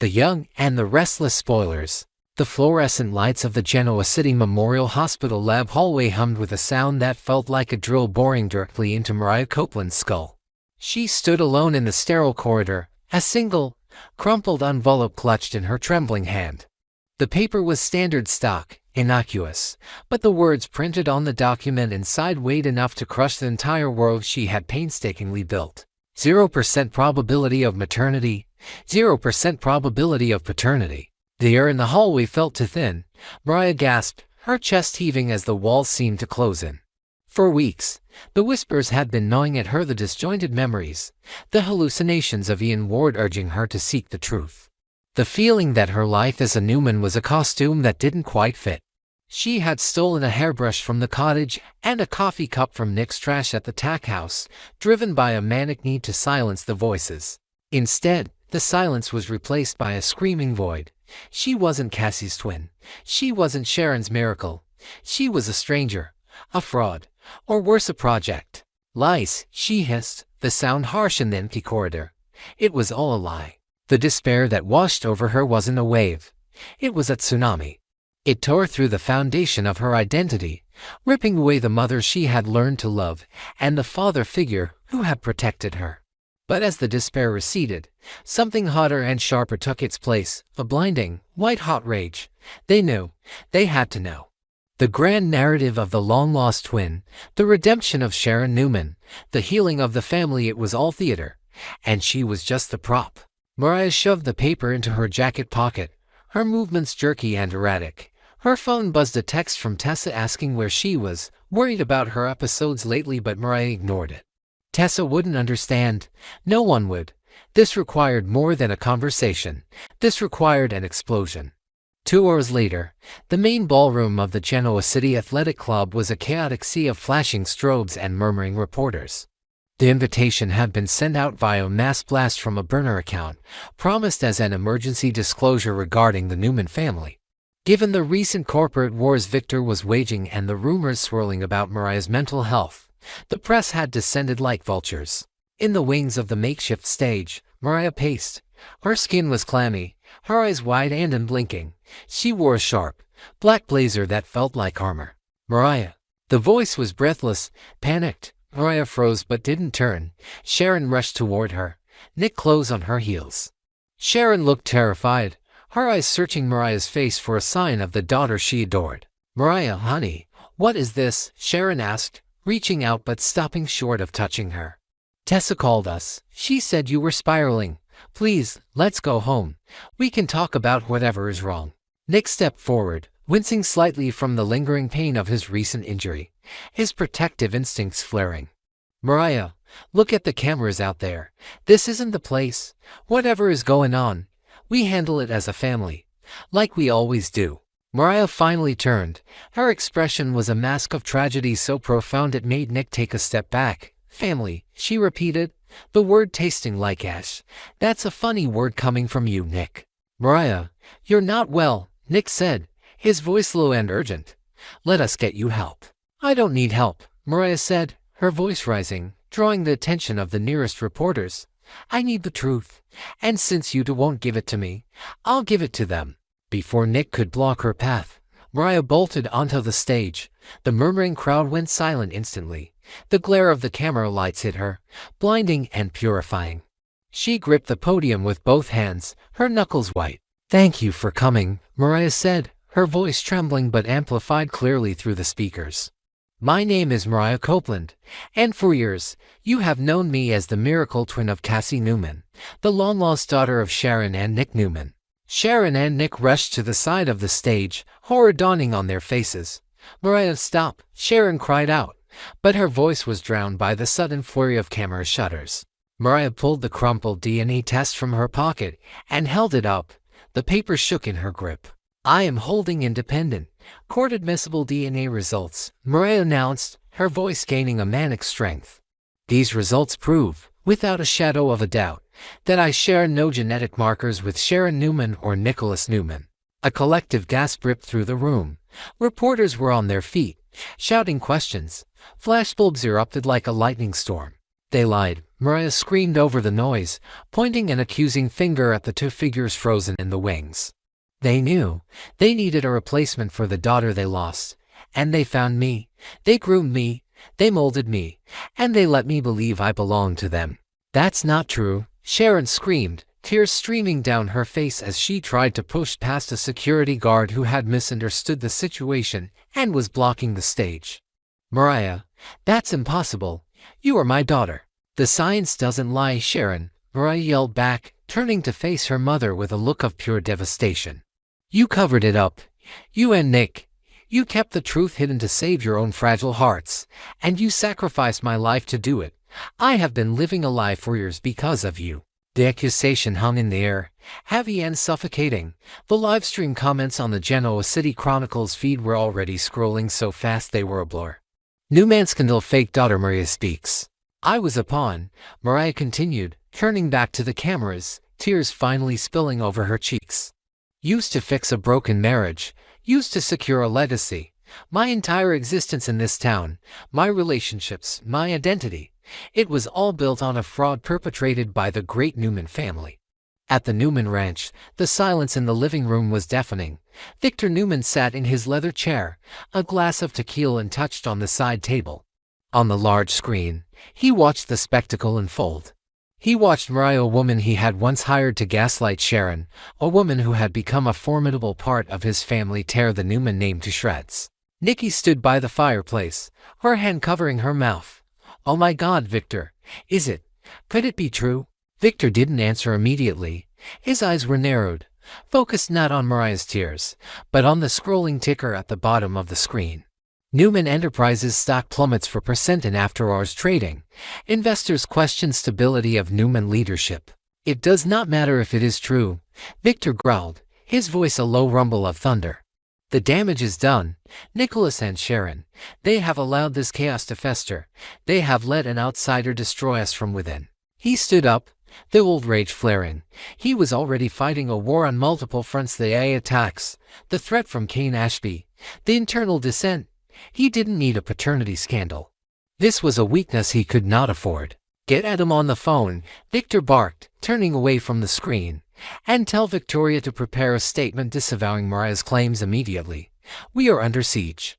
The Young and the Restless Spoilers. The fluorescent lights of the Genoa City Memorial Hospital lab hallway hummed with a sound that felt like a drill boring directly into Mariah Copeland's skull. She stood alone in the sterile corridor, a single, crumpled envelope clutched in her trembling hand. The paper was standard stock, innocuous, but the words printed on the document inside weighed enough to crush the entire world she had painstakingly built. 0% probability of maternity, 0% probability of paternity. The air in the hallway felt too thin. Mariah gasped, her chest heaving as the walls seemed to close in. For weeks, the whispers had been gnawing at her, the disjointed memories, the hallucinations of Ian Ward urging her to seek the truth. The feeling that her life as a Newman was a costume that didn't quite fit. She had stolen a hairbrush from the cottage and a coffee cup from Nick's trash at the tack house, driven by a manic need to silence the voices. Instead, the silence was replaced by a screaming void. She wasn't Cassie's twin. She wasn't Sharon's miracle. She was a stranger, a fraud, or worse, a project. Lies, she hissed, the sound harsh in the empty corridor. It was all a lie. The despair that washed over her wasn't a wave. It was a tsunami. It tore through the foundation of her identity, ripping away the mother she had learned to love and the father figure who had protected her. But as the despair receded, something hotter and sharper took its place, a blinding, white-hot rage. They knew. They had to know. The grand narrative of the long-lost twin, the redemption of Sharon Newman, the healing of the family, it was all theater, and she was just the prop. Mariah shoved the paper into her jacket pocket, her movements jerky and erratic. Her phone buzzed, a text from Tessa asking where she was, worried about her episodes lately, but Mariah ignored it. Tessa wouldn't understand. No one would. This required more than a conversation. This required an explosion. 2 hours later, the main ballroom of the Genoa City Athletic Club was a chaotic sea of flashing strobes and murmuring reporters. The invitation had been sent out via mass blast from a burner account, promised as an emergency disclosure regarding the Newman family. Given the recent corporate wars Victor was waging and the rumors swirling about Mariah's mental health, the press had descended like vultures. In the wings of the makeshift stage, Mariah paced. Her skin was clammy, her eyes wide and unblinking. She wore a sharp, black blazer that felt like armor. Mariah. The voice was breathless, panicked. Mariah froze but didn't turn. Sharon rushed toward her, Nick close on her heels. Sharon looked terrified, her eyes searching Mariah's face for a sign of the daughter she adored. "Mariah, honey, what is this?" Sharon asked, reaching out but stopping short of touching her. "Tessa called us. She said you were spiraling. Please, let's go home. We can talk about whatever is wrong." Nick stepped forward, wincing slightly from the lingering pain of his recent injury, his protective instincts flaring. "Mariah, look at the cameras out there. This isn't the place. Whatever is going on, we handle it as a family, like we always do." Mariah finally turned. Her expression was a mask of tragedy so profound it made Nick take a step back. "Family," she repeated, the word tasting like ash. "That's a funny word coming from you, Nick." "Mariah, you're not well," Nick said, his voice low and urgent. "Let us get you help." "I don't need help," Mariah said, her voice rising, drawing the attention of the nearest reporters. "I need the truth, and since you won't give it to me, I'll give it to them." Before Nick could block her path, Mariah bolted onto the stage. The murmuring crowd went silent instantly. The glare of the camera lights hit her, blinding and purifying. She gripped the podium with both hands, her knuckles white. "Thank you for coming," Mariah said, her voice trembling but amplified clearly through the speakers. "My name is Mariah Copeland, and for years, you have known me as the miracle twin of Cassie Newman, the long-lost daughter of Sharon and Nick Newman." Sharon and Nick rushed to the side of the stage, horror dawning on their faces. "Mariah, stop!" Sharon cried out, but her voice was drowned by the sudden flurry of camera shutters. Mariah pulled the crumpled DNA test from her pocket and held it up. The paper shook in her grip. "I am holding independent, court-admissible DNA results," Mariah announced, her voice gaining a manic strength. "These results prove, without a shadow of a doubt, that I share no genetic markers with Sharon Newman or Nicholas Newman." A collective gasp ripped through the room. Reporters were on their feet, shouting questions. Flashbulbs erupted like a lightning storm. "They lied," Mariah screamed over the noise, pointing an accusing finger at the two figures frozen in the wings. They knew. They needed a replacement for the daughter they lost. And they found me. They groomed me. They molded me. And they let me believe I belonged to them. That's not true, Sharon screamed, tears streaming down her face as she tried to push past a security guard who had misunderstood the situation and was blocking the stage. Mariah, that's impossible. You are my daughter. The science doesn't lie, Sharon, Mariah yelled back, turning to face her mother with a look of pure devastation. You covered it up. You and Nick. You kept the truth hidden to save your own fragile hearts, and you sacrificed my life to do it. I have been living a lie for years because of you. The accusation hung in the air, heavy and suffocating. The livestream comments on the Genoa City Chronicles feed were already scrolling so fast they were a blur. Newman scandal, fake daughter Mariah speaks. I was a pawn, Mariah continued, turning back to the cameras, tears finally spilling over her cheeks. Used to fix a broken marriage, used to secure a legacy. My entire existence in this town, my relationships, my identity. It was all built on a fraud perpetrated by the great Newman family. At the Newman Ranch, the silence in the living room was deafening. Victor Newman sat in his leather chair, a glass of tequila untouched on the side table. On the large screen, he watched the spectacle unfold. He watched Mariah, a woman he had once hired to gaslight Sharon, a woman who had become a formidable part of his family, tear the Newman name to shreds. Nikki stood by the fireplace, her hand covering her mouth. Oh my God, Victor, is it? Could it be true? Victor didn't answer immediately. His eyes were narrowed, focused not on Mariah's tears, but on the scrolling ticker at the bottom of the screen. Newman Enterprises stock plummets for % in after-hours trading. Investors question stability of Newman leadership. It does not matter if it is true, Victor growled, his voice a low rumble of thunder. The damage is done. Nicholas and Sharon, they have allowed this chaos to fester. They have let an outsider destroy us from within. He stood up, the old rage flaring. He was already fighting a war on multiple fronts: the AI attacks, the threat from Kane Ashby, the internal dissent. He didn't need a paternity scandal. This was a weakness he could not afford. Get Adam on the phone, Victor barked, turning away from the screen. And tell Victoria to prepare a statement disavowing Mariah's claims immediately. We are under siege.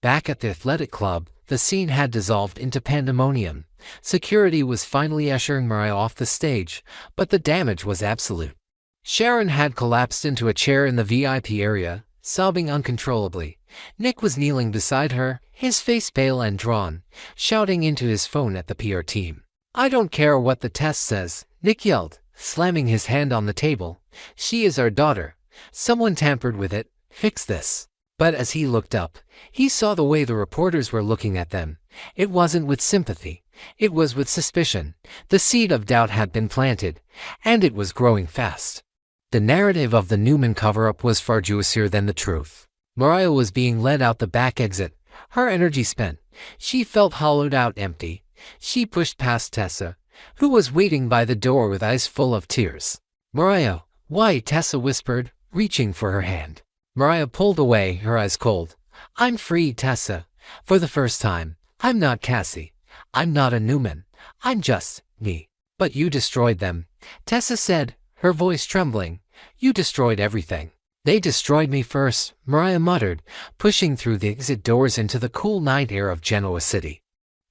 Back at the athletic club, the scene had dissolved into pandemonium. Security was finally ushering Mariah off the stage, but the damage was absolute. Sharon had collapsed into a chair in the VIP area, sobbing uncontrollably. Nick was kneeling beside her, his face pale and drawn, shouting into his phone at the PR team. I don't care what the test says, Nick yelled, slamming his hand on the table. She is our daughter. Someone tampered with it. Fix this. But as he looked up, he saw the way the reporters were looking at them. It wasn't with sympathy. It was with suspicion. The seed of doubt had been planted, and it was growing fast. The narrative of the Newman cover-up was far juicier than the truth. Mariah was being led out the back exit, her energy spent. She felt hollowed out, empty. She pushed past Tessa, who was waiting by the door with eyes full of tears. Mariah, why? Tessa whispered, reaching for her hand. Mariah pulled away, her eyes cold. I'm free, Tessa. For the first time. I'm not Cassie. I'm not a Newman. I'm just me. But you destroyed them, Tessa said, her voice trembling. You destroyed everything. They destroyed me first, Mariah muttered, pushing through the exit doors into the cool night air of Genoa City.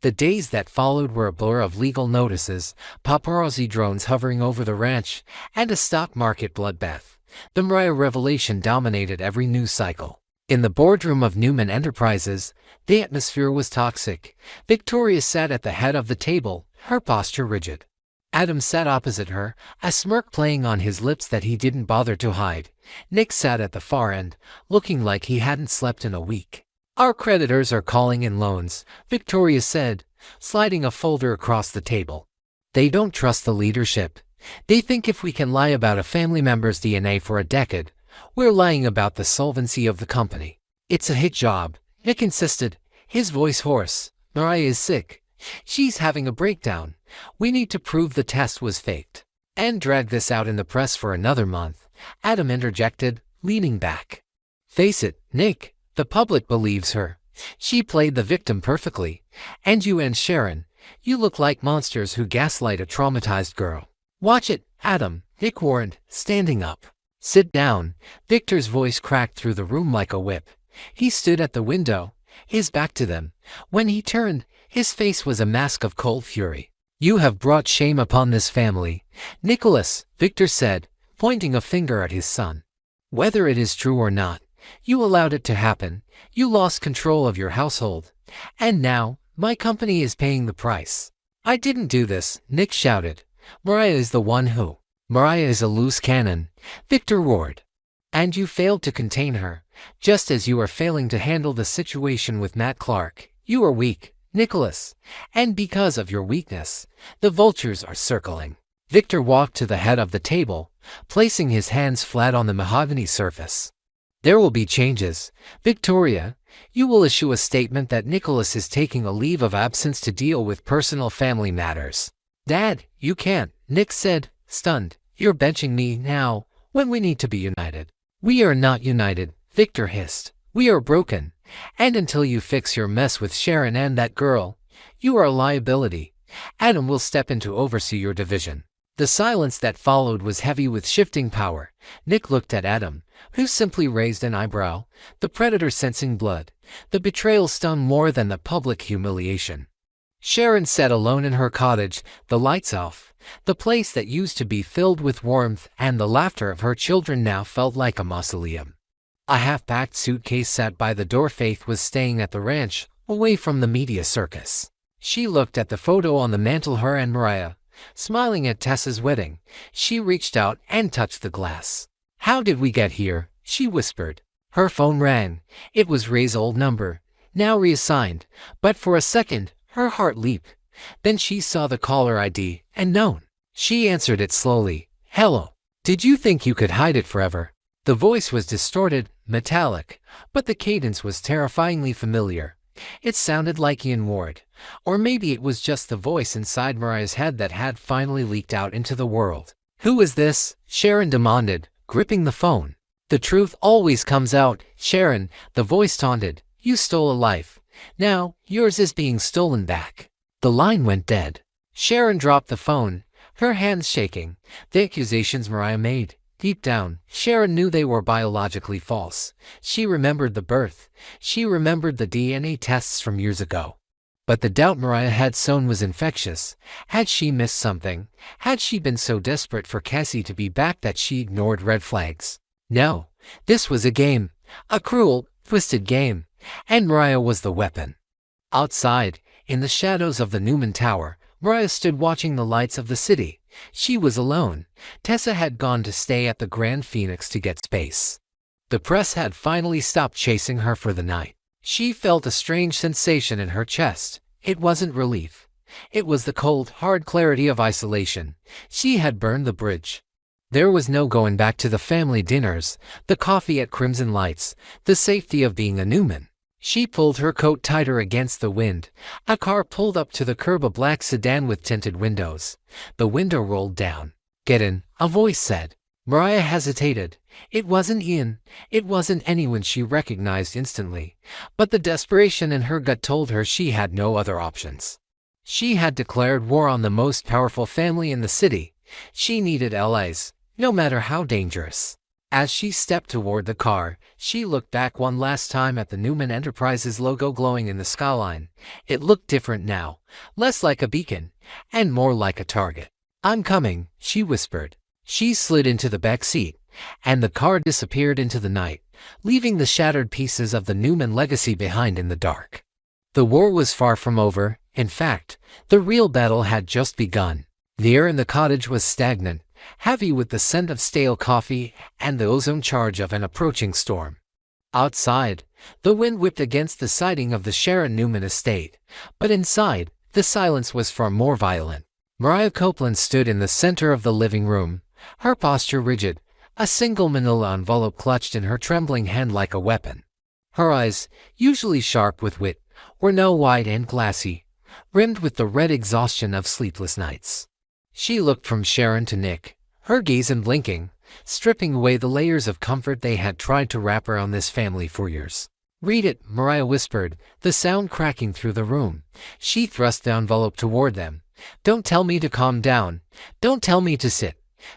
The days that followed were a blur of legal notices, paparazzi drones hovering over the ranch, and a stock market bloodbath. The Mariah revelation dominated every news cycle. In the boardroom of Newman Enterprises, the atmosphere was toxic. Victoria sat at the head of the table, her posture rigid. Adam sat opposite her, a smirk playing on his lips that he didn't bother to hide. Nick sat at the far end, looking like he hadn't slept in a week. Our creditors are calling in loans, Victoria said, sliding a folder across the table. They don't trust the leadership. They think if we can lie about a family member's DNA for a decade, we're lying about the solvency of the company. It's a hit job, Nick insisted, his voice hoarse. Mariah is sick. She's having a breakdown. We need to prove the test was faked. And drag this out in the press for another month, Adam interjected, leaning back. Face it, Nick, the public believes her. She played the victim perfectly. And you and Sharon, You look like monsters who gaslight a traumatized girl. Watch it, Adam, Nick warned, standing up. Sit down. Victor's voice cracked through the room like a whip. He stood at the window, his back to them. When he turned, his face was a mask of cold fury. You have brought shame upon this family, Nicholas, Victor said, pointing a finger at his son. Whether it is true or not, you allowed it to happen. You lost control of your household. And now, my company is paying the price. I didn't do this, Nick shouted. Mariah is the one who. Mariah is a loose cannon, Victor roared. And you failed to contain her, just as you are failing to handle the situation with Matt Clark. You are weak, Nicholas. And because of your weakness, the vultures are circling. Victor walked to the head of the table, placing his hands flat on the mahogany surface. There will be changes. Victoria, you will issue a statement that Nicholas is taking a leave of absence to deal with personal family matters. Dad, you can't, Nick said, stunned. You're benching me now, when we need to be united. We are not united, Victor hissed. We are broken. And until you fix your mess with Sharon and that girl, you are a liability. Adam will step in to oversee your division. The silence that followed was heavy with shifting power. Nick looked at Adam, who simply raised an eyebrow, the predator sensing blood. The betrayal stung more than the public humiliation. Sharon sat alone in her cottage, the lights off. The place that used to be filled with warmth and the laughter of her children now felt like a mausoleum. A half-packed suitcase sat by the door. Faith was staying at the ranch, away from the media circus. She looked at the photo on the mantel, her and Mariah, smiling at Tessa's wedding. She reached out and touched the glass. How did we get here? She whispered. Her phone rang. It was Ray's old number, now reassigned, but for a second, her heart leaped. Then she saw the caller ID and known. She answered it slowly. Hello. Did you think you could hide it forever? The voice was distorted, metallic, but the cadence was terrifyingly familiar. It sounded like Ian Ward. Or maybe it was just the voice inside Mariah's head that had finally leaked out into the world. Who is this? Sharon demanded, gripping the phone. The truth always comes out, Sharon, the voice taunted. You stole a life. Now, yours is being stolen back. The line went dead. Sharon dropped the phone, her hands shaking. The accusations Mariah made, deep down, Sharon knew they were biologically false. She remembered the birth. She remembered the DNA tests from years ago. But the doubt Mariah had sown was infectious. Had she missed something? Had she been so desperate for Cassie to be back that she ignored red flags? No, this was a game. A cruel, twisted game. And Mariah was the weapon. Outside, in the shadows of the Newman Tower, Mariah stood watching the lights of the city. She was alone. Tessa had gone to stay at the Grand Phoenix to get space. The press had finally stopped chasing her for the night. She felt a strange sensation in her chest. It wasn't relief. It was the cold, hard clarity of isolation. She had burned the bridge. There was no going back to the family dinners, the coffee at Crimson Lights, the safety of being a Newman. She pulled her coat tighter against the wind. A car pulled up to the curb, a black sedan with tinted windows. The window rolled down. Get in, a voice said. Mariah hesitated. It wasn't Ian. It wasn't anyone she recognized instantly. But the desperation in her gut told her she had no other options. She had declared war on the most powerful family in the city. She needed allies, no matter how dangerous. As she stepped toward the car, she looked back one last time at the Newman Enterprises logo glowing in the skyline. It looked different now, less like a beacon, and more like a target. I'm coming, she whispered. She slid into the back seat, and the car disappeared into the night, leaving the shattered pieces of the Newman legacy behind in the dark. The war was far from over. In fact, the real battle had just begun. The air in the cottage was stagnant, heavy with the scent of stale coffee and the ozone charge of an approaching storm. Outside, the wind whipped against the siding of the Sharon Newman estate, but inside, the silence was far more violent. Mariah Copeland stood in the center of the living room, her posture rigid, a single manila envelope clutched in her trembling hand like a weapon. Her eyes, usually sharp with wit, were now wide and glassy, rimmed with the red exhaustion of sleepless nights. She looked from Sharon to Nick, her gaze unblinking, stripping away the layers of comfort they had tried to wrap around this family for years. Read it, Mariah whispered, the sound cracking through the room. She thrust the envelope toward them. Don't tell me to calm down. Don't tell me to sit.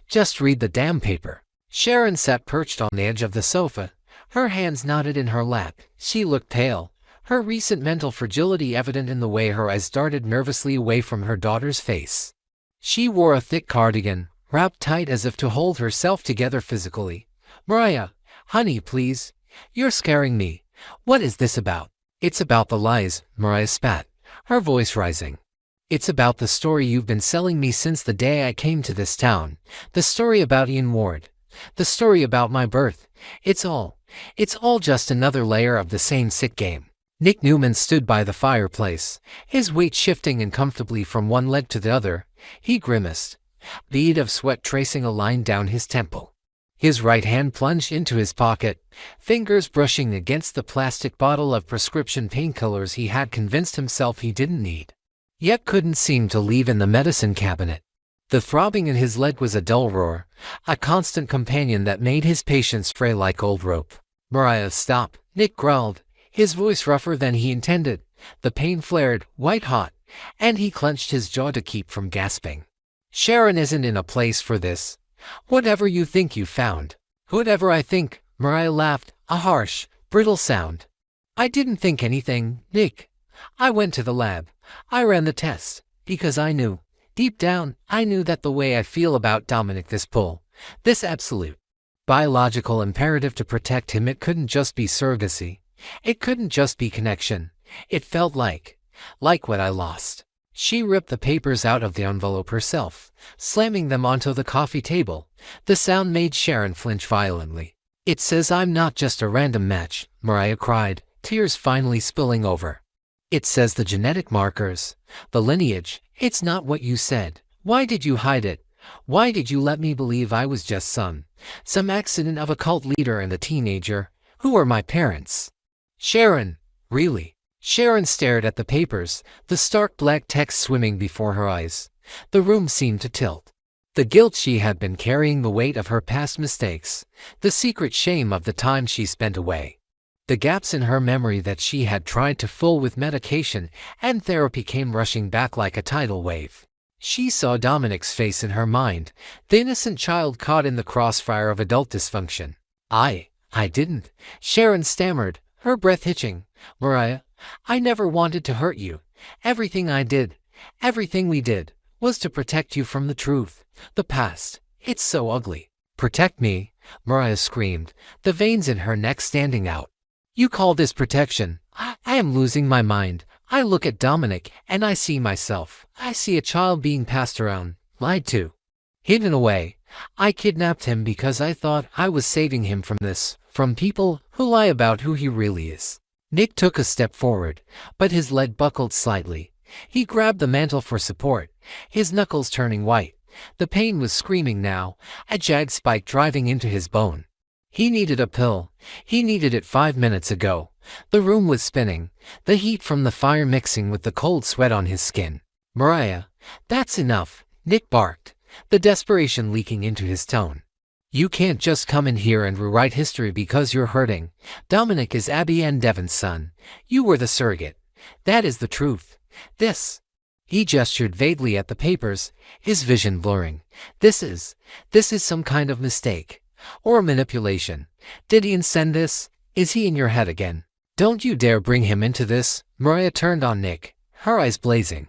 Just read the damn paper. Sharon sat perched on the edge of the sofa, her hands knotted in her lap. She looked pale, her recent mental fragility evident in the way her eyes darted nervously away from her daughter's face. She wore a thick cardigan, wrapped tight as if to hold herself together physically. Mariah, honey, please. You're scaring me. What is this about? It's about the lies, Mariah spat, her voice rising. It's about the story you've been selling me since the day I came to this town. The story about Ian Ward. The story about my birth. It's all just another layer of the same sick game. Nick Newman stood by the fireplace, his weight shifting uncomfortably from one leg to the other. He grimaced, bead of sweat tracing a line down his temple. His right hand plunged into his pocket, fingers brushing against the plastic bottle of prescription painkillers he had convinced himself he didn't need, yet couldn't seem to leave in the medicine cabinet. The throbbing in his leg was a dull roar, a constant companion that made his patience fray like old rope. Mariah, stop, Nick growled, his voice rougher than he intended. The pain flared, white-hot, and he clenched his jaw to keep from gasping. Sharon isn't in a place for this. Whatever you think you found. Whatever I think, Mariah laughed, a harsh, brittle sound. I didn't think anything, Nick. I went to the lab. I ran the tests, because I knew. Deep down, I knew that the way I feel about Dominic, this pull, this absolute biological imperative to protect him, it couldn't just be surrogacy. It couldn't just be connection. It felt like what I lost. She ripped the papers out of the envelope herself, slamming them onto the coffee table. The sound made Sharon flinch violently. It says I'm not just a random match, Mariah cried, tears finally spilling over. It says the genetic markers, the lineage. It's not what you said. Why did you hide it? Why did you let me believe I was just some accident of a cult leader and a teenager? Who are my parents? Sharon, really? Sharon stared at the papers, the stark black text swimming before her eyes. The room seemed to tilt. The guilt she had been carrying, the weight of her past mistakes, the secret shame of the time she spent away. The gaps in her memory that she had tried to fill with medication and therapy came rushing back like a tidal wave. She saw Dominic's face in her mind, the innocent child caught in the crossfire of adult dysfunction. I didn't, Sharon stammered, her breath hitching. Mariah, I never wanted to hurt you. Everything I did, everything we did, was to protect you from the truth, the past. It's so ugly. Protect me, Mariah screamed, the veins in her neck standing out. You call this protection? I am losing my mind. I look at Dominic and I see myself. I see a child being passed around, lied to, hidden away. I kidnapped him because I thought I was saving him from this, from people who lie about who he really is. Nick took a step forward, but his leg buckled slightly. He grabbed the mantel for support, his knuckles turning white. The pain was screaming now, a jagged spike driving into his bone. He needed a pill. He needed it 5 minutes ago. The room was spinning, the heat from the fire mixing with the cold sweat on his skin. Mariah, that's enough, Nick barked, the desperation leaking into his tone. You can't just come in here and rewrite history because you're hurting. Dominic is Abby and Devon's son. You were the surrogate. That is the truth. This. He gestured vaguely at the papers, his vision blurring. This is some kind of mistake. Or manipulation. Did Ian send this? Is he in your head again? Don't you dare bring him into this. Mariah turned on Nick, her eyes blazing.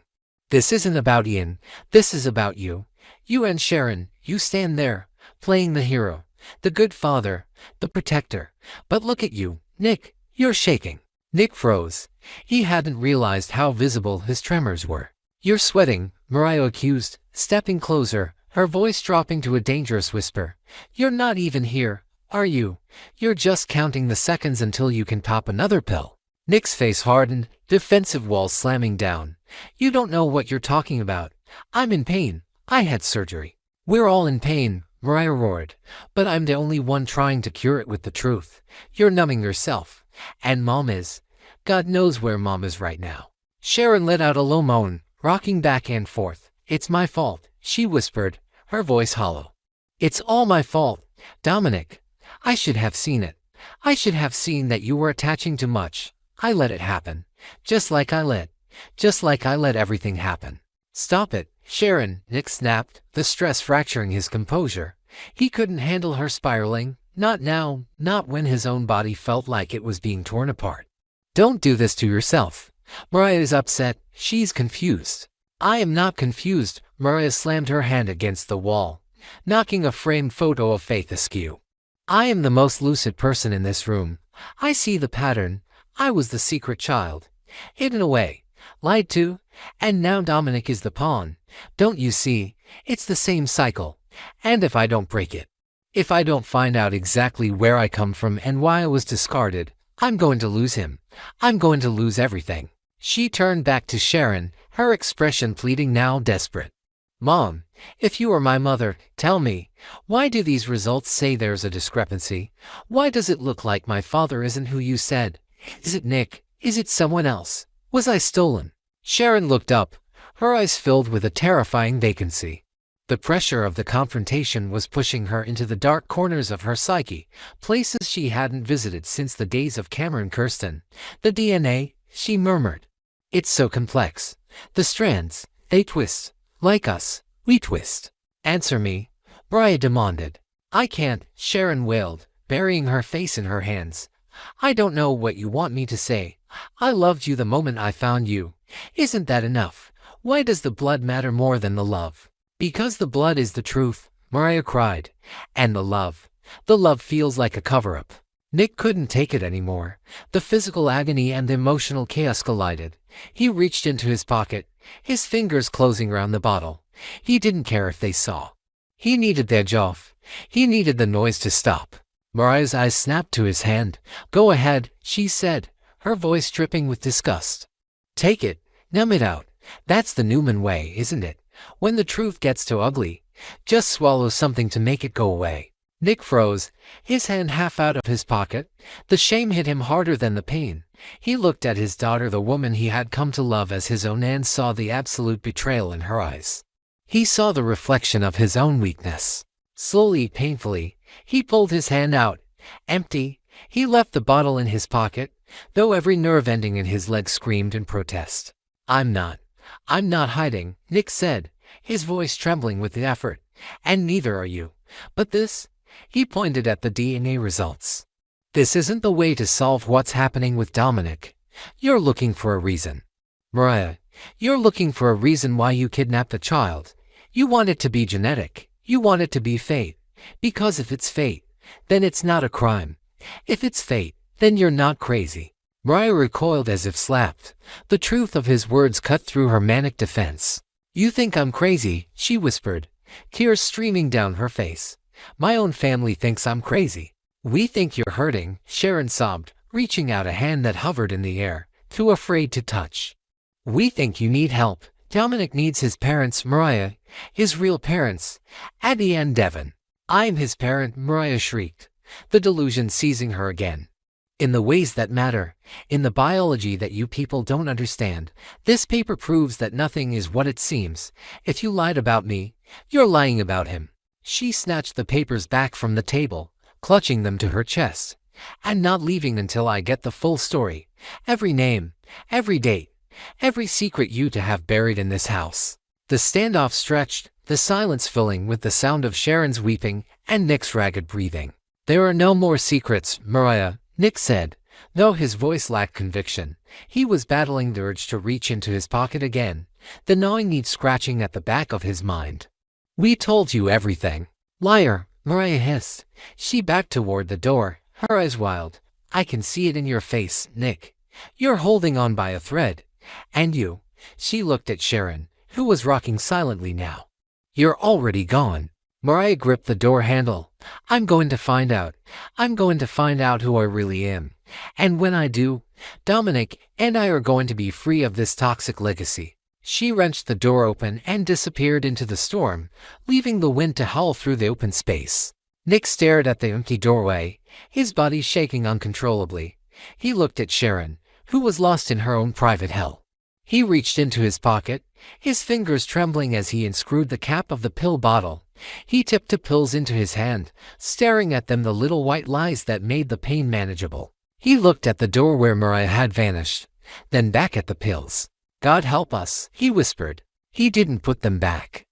This isn't about Ian. This is about you. You and Sharon, you stand there, playing the hero, the good father, the protector. But look at you, Nick, you're shaking. Nick froze. He hadn't realized how visible his tremors were. You're sweating, Mariah accused, stepping closer, her voice dropping to a dangerous whisper. You're not even here, are you? You're just counting the seconds until you can pop another pill. Nick's face hardened, defensive walls slamming down. You don't know what you're talking about. I'm in pain. I had surgery. We're all in pain, Mariah roared. But I'm the only one trying to cure it with the truth. You're numbing yourself. And Mom is. God knows where Mom is right now. Sharon let out a low moan, rocking back and forth. It's my fault, she whispered, her voice hollow. It's all my fault, Dominic. I should have seen it. I should have seen that you were attaching too much. I let it happen. Just like I let everything happen. Stop it, Sharon, Nick snapped, the stress fracturing his composure. He couldn't handle her spiraling, not now, not when his own body felt like it was being torn apart. Don't do this to yourself. Mariah is upset, she's confused. I am not confused. Mariah slammed her hand against the wall, knocking a framed photo of Faith askew. I am the most lucid person in this room. I see the pattern. I was the secret child. Hidden away. Lied to. And now Dominic is the pawn. Don't you see? It's the same cycle. And if I don't break it, if I don't find out exactly where I come from and why I was discarded, I'm going to lose him. I'm going to lose everything. She turned back to Sharon, her expression pleading, now desperate. Mom, if you are my mother, tell me, why do these results say there's a discrepancy? Why does it look like my father isn't who you said? Is it Nick? Is it someone else? Was I stolen? Sharon looked up, her eyes filled with a terrifying vacancy. The pressure of the confrontation was pushing her into the dark corners of her psyche, places she hadn't visited since the days of Cameron Kirsten. The DNA, she murmured. It's so complex. The strands, they twist. Like us, we twist. Answer me, Mariah demanded. I can't, Sharon wailed, burying her face in her hands. I don't know what you want me to say. I loved you the moment I found you. Isn't that enough? Why does the blood matter more than the love? Because the blood is the truth, Mariah cried. And the love feels like a cover-up. Nick couldn't take it anymore. The physical agony and the emotional chaos collided. He reached into his pocket, his fingers closing around the bottle. He didn't care if they saw. He needed the edge off. He needed the noise to stop. Mariah's eyes snapped to his hand. Go ahead, she said, her voice dripping with disgust. Take it, numb it out. That's the Newman way, isn't it? When the truth gets too ugly, just swallow something to make it go away. Nick froze, his hand half out of his pocket. The shame hit him harder than the pain. He looked at his daughter, the woman he had come to love as his own, and saw the absolute betrayal in her eyes. He saw the reflection of his own weakness. Slowly, painfully, he pulled his hand out. Empty, he left the bottle in his pocket, though every nerve ending in his leg screamed in protest. I'm not hiding, Nick said, his voice trembling with the effort. And neither are you. But this, he pointed at the DNA results. This isn't the way to solve what's happening with Dominic. You're looking for a reason. Mariah, you're looking for a reason why you kidnapped the child. You want it to be genetic. You want it to be fate. Because if it's fate, then it's not a crime. If it's fate, then you're not crazy. Mariah recoiled as if slapped. The truth of his words cut through her manic defense. You think I'm crazy, she whispered, tears streaming down her face. My own family thinks I'm crazy. We think you're hurting, Sharon sobbed, reaching out a hand that hovered in the air, too afraid to touch. We think you need help. Dominic needs his parents, Mariah, his real parents, Addie and Devon. I'm his parent, Mariah shrieked, the delusion seizing her again. In the ways that matter, in the biology that you people don't understand, this paper proves that nothing is what it seems. If you lied about me, you're lying about him. She snatched the papers back from the table, clutching them to her chest. I'm not leaving until I get the full story. Every name, every date, every secret you to have buried in this house. The standoff stretched, the silence filling with the sound of Sharon's weeping and Nick's ragged breathing. There are no more secrets, Mariah, Nick said, though his voice lacked conviction. He was battling the urge to reach into his pocket again, the gnawing need scratching at the back of his mind. We told you everything. Liar, Mariah hissed. She backed toward the door, her eyes wild. I can see it in your face, Nick. You're holding on by a thread. And you. She looked at Sharon, who was rocking silently now. You're already gone. Mariah gripped the door handle. I'm going to find out. I'm going to find out who I really am. And when I do, Dominic and I are going to be free of this toxic legacy. She wrenched the door open and disappeared into the storm, leaving the wind to howl through the open space. Nick stared at the empty doorway, his body shaking uncontrollably. He looked at Sharon, who was lost in her own private hell. He reached into his pocket, his fingers trembling as he unscrewed the cap of the pill bottle. He tipped the pills into his hand, staring at them, the little white lies that made the pain manageable. He looked at the door where Mariah had vanished, then back at the pills. "God help us," he whispered. He didn't put them back.